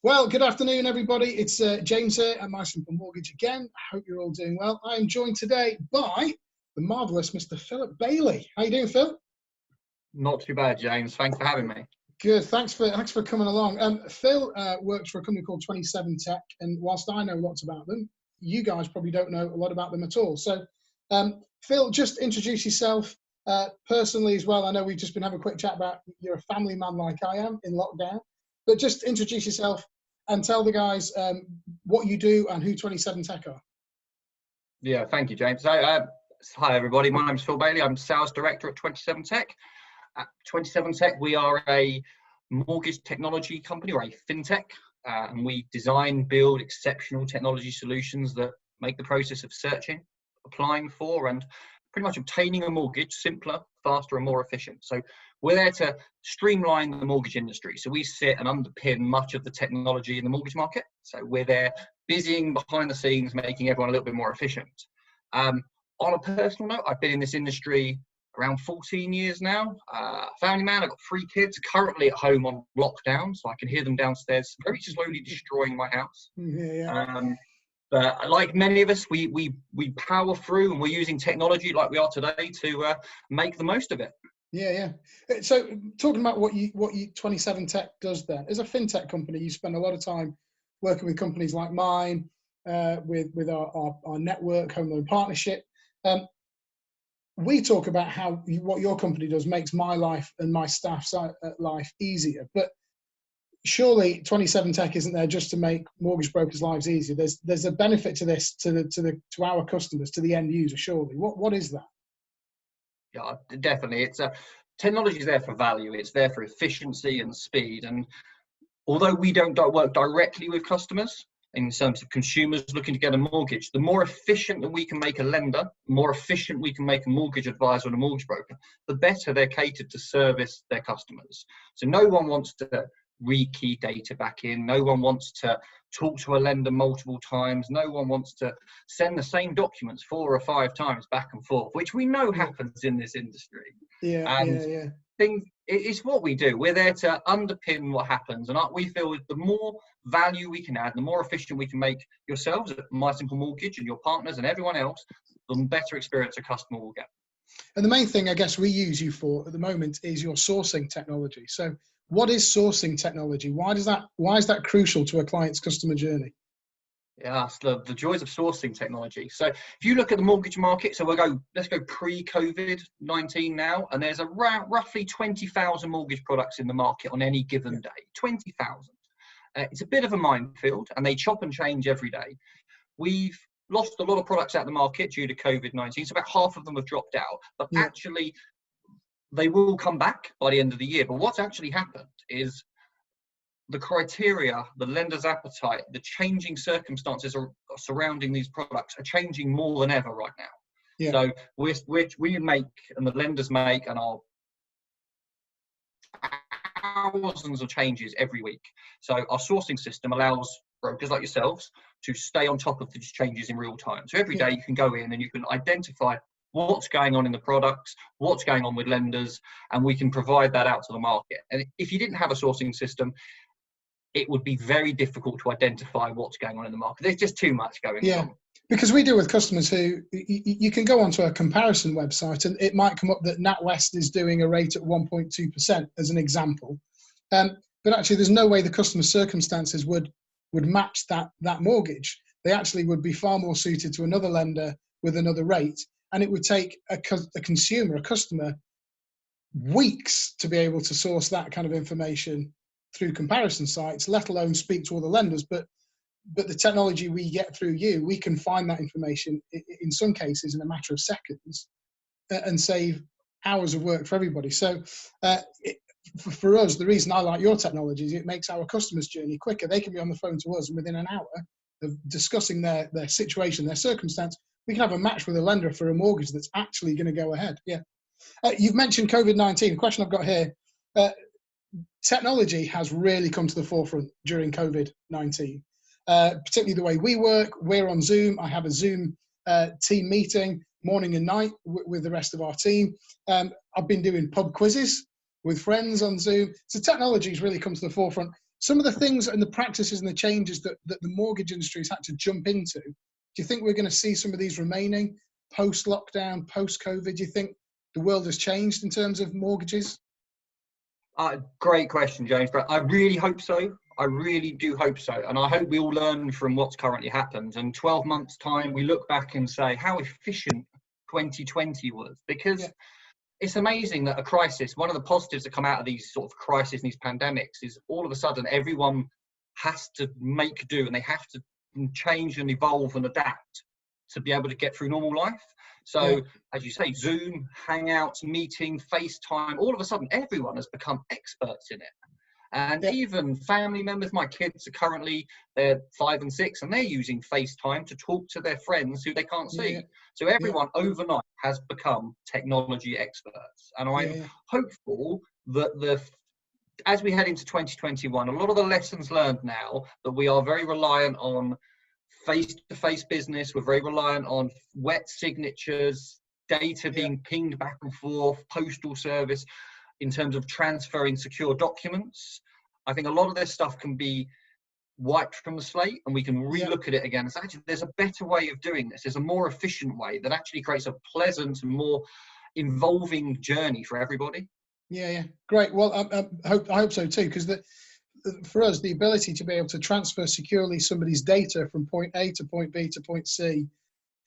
Well, good afternoon, everybody. It's James here at My Simple Mortgage again. I hope you're all doing well. I am joined today by the marvellous Mr. Philip Bailey. How you doing, Phil? Not too bad, James. Thanks for having me. Good. Thanks for coming along. Phil works for a company called 27Tec, and whilst I know lots about them, you guys probably don't know a lot about them at all. So, Phil, just introduce yourself personally as well. I know we've just been having a quick chat about you're a family man like I am in lockdown. But just introduce yourself and tell the guys what you do and who 27Tec are. Yeah, thank you, James. Hi, everybody. My name is Phil Bailey. I'm Sales Director at 27Tec. At 27Tec, we are a mortgage technology company, or a fintech, and we design, build exceptional technology solutions that make the process of searching, applying for, and pretty much obtaining a mortgage simpler, faster, and more efficient. So we're there to streamline the mortgage industry. So we sit and underpin much of the technology in the mortgage market. So we're there busying behind the scenes, making everyone a little bit more efficient. On a personal note, I've been in this industry around 14 years now. Family man, I've got 3 kids currently at home on lockdown, so I can hear them downstairs very slowly destroying my house. But like many of us, we power through, and we're using technology like we are today to make the most of it. Yeah. So talking about what you 27Tec does then, as a fintech company, you spend a lot of time working with companies like mine, with our network, Home Loan Partnership. We talk about how what your company does makes my life and my staff's life easier, but surely 27Tec isn't there just to make mortgage brokers' lives easier. There's a benefit to this to our customers, to the end user. Surely, what is that? Yeah, definitely. It's technology is there for value. It's there for efficiency and speed. And although we don't work directly with customers in terms of consumers looking to get a mortgage, the more efficient that we can make a lender, the more efficient we can make a mortgage advisor and a mortgage broker, the better they're catered to service their customers. So no one wants to re-key data back in. No one wants to talk to a lender multiple times. No one wants to send the same documents 4 or 5 times back and forth, which we know happens in this industry. Yeah. It's what we do. We're there to underpin what happens, and we feel the more value we can add, the more efficient we can make yourselves at My Simple Mortgage and your partners and everyone else, the better experience a customer will get. And the main thing I guess we use you for at the moment is your sourcing technology. So what is sourcing technology? Why is that crucial to a client's customer journey? Yeah, it's the joys of sourcing technology. So if you look at the mortgage market, so let's go pre-COVID-19 now, and there's around roughly 20,000 mortgage products in the market on any given day. 20,000. It's a bit of a minefield, and they chop and change every day. We've lost a lot of products out of the market due to COVID-19, so about half of them have dropped out, but actually they will come back by the end of the year. But what's actually happened is the criteria, the lender's appetite, the changing circumstances surrounding these products are changing more than ever right now. Yeah. So we make, and the lenders make, and our thousands of changes every week. So our sourcing system allows brokers like yourselves to stay on top of these changes in real time. So every day you can go in and you can identify what's going on in the products, what's going on with lenders, and we can provide that out to the market. And if you didn't have a sourcing system, it would be very difficult to identify what's going on in the market. There's just too much going on. Because we deal with customers who, you can go onto a comparison website and it might come up that NatWest is doing a rate at 1.2% as an example. But actually there's no way the customer circumstances would match that mortgage. They actually would be far more suited to another lender with another rate. And it would take a customer, weeks to be able to source that kind of information through comparison sites, let alone speak to all the lenders. But the technology we get through you, we can find that information in some cases in a matter of seconds and save hours of work for everybody. So for us, the reason I like your technology is it makes our customers' journey quicker. They can be on the phone to us, and within an hour of discussing their situation, their circumstance, we can have a match with a lender for a mortgage that's actually going to go ahead. Yeah. You've mentioned COVID-19. The question I've got here, technology has really come to the forefront during COVID-19, particularly the way we work. We're on Zoom. I have a Zoom team meeting morning and night with the rest of our team. I've been doing pub quizzes with friends on Zoom. So technology has really come to the forefront. some of the things and the practices and the changes that the mortgage industry has had to jump into, do you think we're going to see some of these remaining post-lockdown, post-COVID? Do you think the world has changed in terms of mortgages? Great question, James, but I really hope so. I really do hope so. And I hope we all learn from what's currently happened. And 12 months' time, we look back and say how efficient 2020 was. Because it's amazing that a crisis, one of the positives that come out of these sort of crises and these pandemics is all of a sudden everyone has to make do and they have to change and evolve and adapt to be able to get through normal life. So, as you say, Zoom, Hangouts, meeting, FaceTime, all of a sudden everyone has become experts in it. And even family members, my kids are currently, they're 5 and 6, and they're using FaceTime to talk to their friends who they can't see. So everyone overnight has become technology experts. And I'm hopeful that as we head into 2021, a lot of the lessons learned now, that we are very reliant on face-to-face business, we're very reliant on wet signatures, data being pinged back and forth, postal service, in terms of transferring secure documents. I think a lot of this stuff can be wiped from the slate and we can relook at it again. So actually, there's a better way of doing this. There's a more efficient way that actually creates a pleasant and more involving journey for everybody. Great. Well, I hope so too, because for us, the ability to be able to transfer securely somebody's data from point A to point B to point C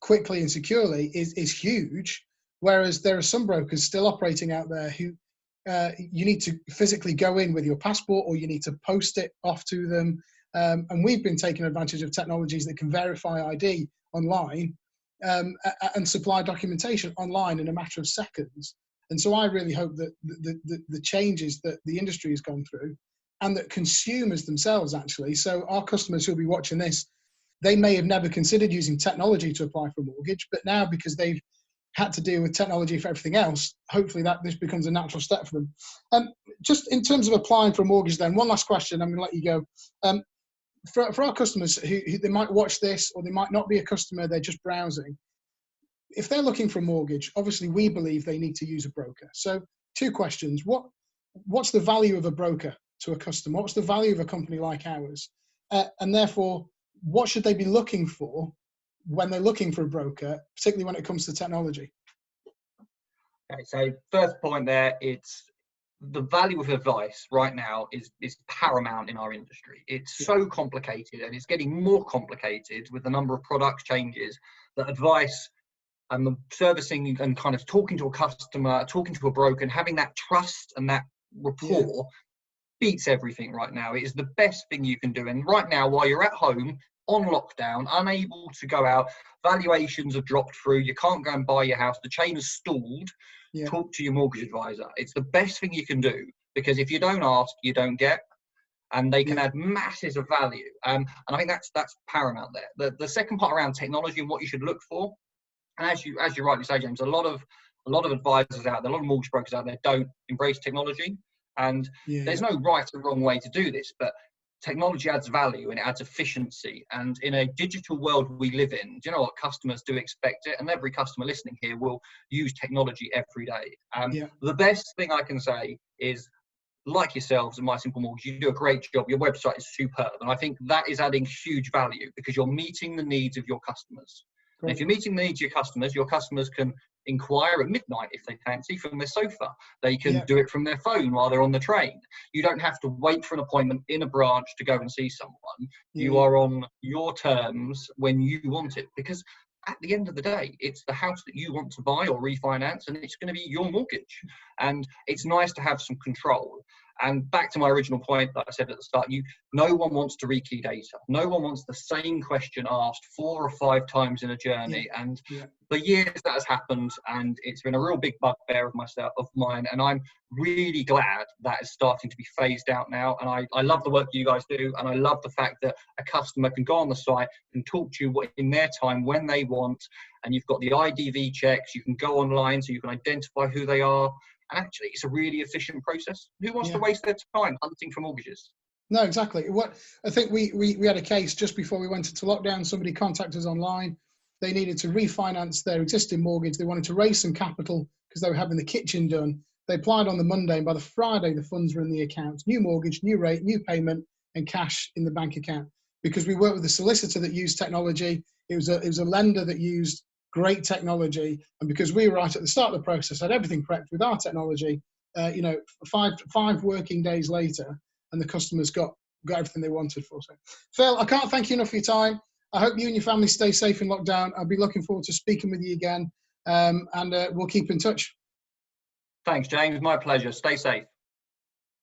quickly and securely is huge. Whereas there are some brokers still operating out there who you need to physically go in with your passport, or you need to post it off to them. And we've been taking advantage of technologies that can verify ID online and supply documentation online in a matter of seconds. And so I really hope that the changes that the industry has gone through, and that consumers themselves actually, so our customers who'll be watching this, they may have never considered using technology to apply for a mortgage, but now because they've had to deal with technology for everything else, hopefully this becomes a natural step for them. Just in terms of applying for a mortgage then, one last question, I'm going to let you go. For our customers who they might watch this, or they might not be a customer, they're just browsing. If they're looking for a mortgage, obviously we believe they need to use a broker. So 2 questions. What's the value of a broker to a customer? What's the value of a company like ours? And therefore, what should they be looking for when they're looking for a broker, particularly when it comes to technology? Okay, so first point there, it's the value of advice right now is paramount in our industry. It's so complicated, and it's getting more complicated with the number of product changes that advice and the servicing and kind of talking to a customer, talking to a broker, and having that trust and that rapport beats everything right now. It is the best thing you can do. And right now, while you're at home on lockdown, unable to go out, valuations have dropped through, you can't go and buy your house, the chain has stalled, talk to your mortgage advisor. It's the best thing you can do, because if you don't ask, you don't get, and they can add masses of value. And I think that's paramount there. The second part around technology and what you should look for, and as you rightly say, James, a lot of advisors out there, a lot of mortgage brokers out there don't embrace technology. And there's no right or wrong way to do this, but technology adds value and it adds efficiency. And in a digital world we live in, do you know what? Customers do expect it, and every customer listening here will use technology every day. The best thing I can say is, like yourselves and My Simple Mortgage, you do a great job. Your website is superb, and I think that is adding huge value because you're meeting the needs of your customers. And if you're meeting the needs of your customers can inquire at midnight if they fancy from their sofa. They can do it from their phone while they're on the train. You don't have to wait for an appointment in a branch to go and see someone. You are on your terms when you want it, because at the end of the day, it's the house that you want to buy or refinance, and it's going to be your mortgage. And it's nice to have some control. And back to my original point that I said at the start, no one wants to rekey data. No one wants the same question asked 4 or 5 times in a journey. And for years that has happened, and it's been a real big bugbear of mine. And I'm really glad that is starting to be phased out now. And I love the work you guys do. And I love the fact that a customer can go on the site and talk to you in their time when they want. And you've got the IDV checks. You can go online so you can identify who they are. And actually, it's a really efficient process. Who wants to waste their time hunting for mortgages? No, exactly. I think we had a case just before we went into lockdown. Somebody contacted us online. They needed to refinance their existing mortgage. They wanted to raise some capital because they were having the kitchen done. They applied on the Monday, and by the Friday, the funds were in the account. New mortgage, new rate, new payment. and cash in the bank account. Because we worked with a solicitor that used technology, it was a lender that used great technology, and because we were right at the start of the process, had everything prepped with our technology, you know, five working days later, and the customers got everything they wanted for us. Phil, I can't thank you enough for your time. I hope you and your family stay safe in lockdown. I'll be looking forward to speaking with you again, and we'll keep in touch. Thanks, James. My pleasure. Stay safe.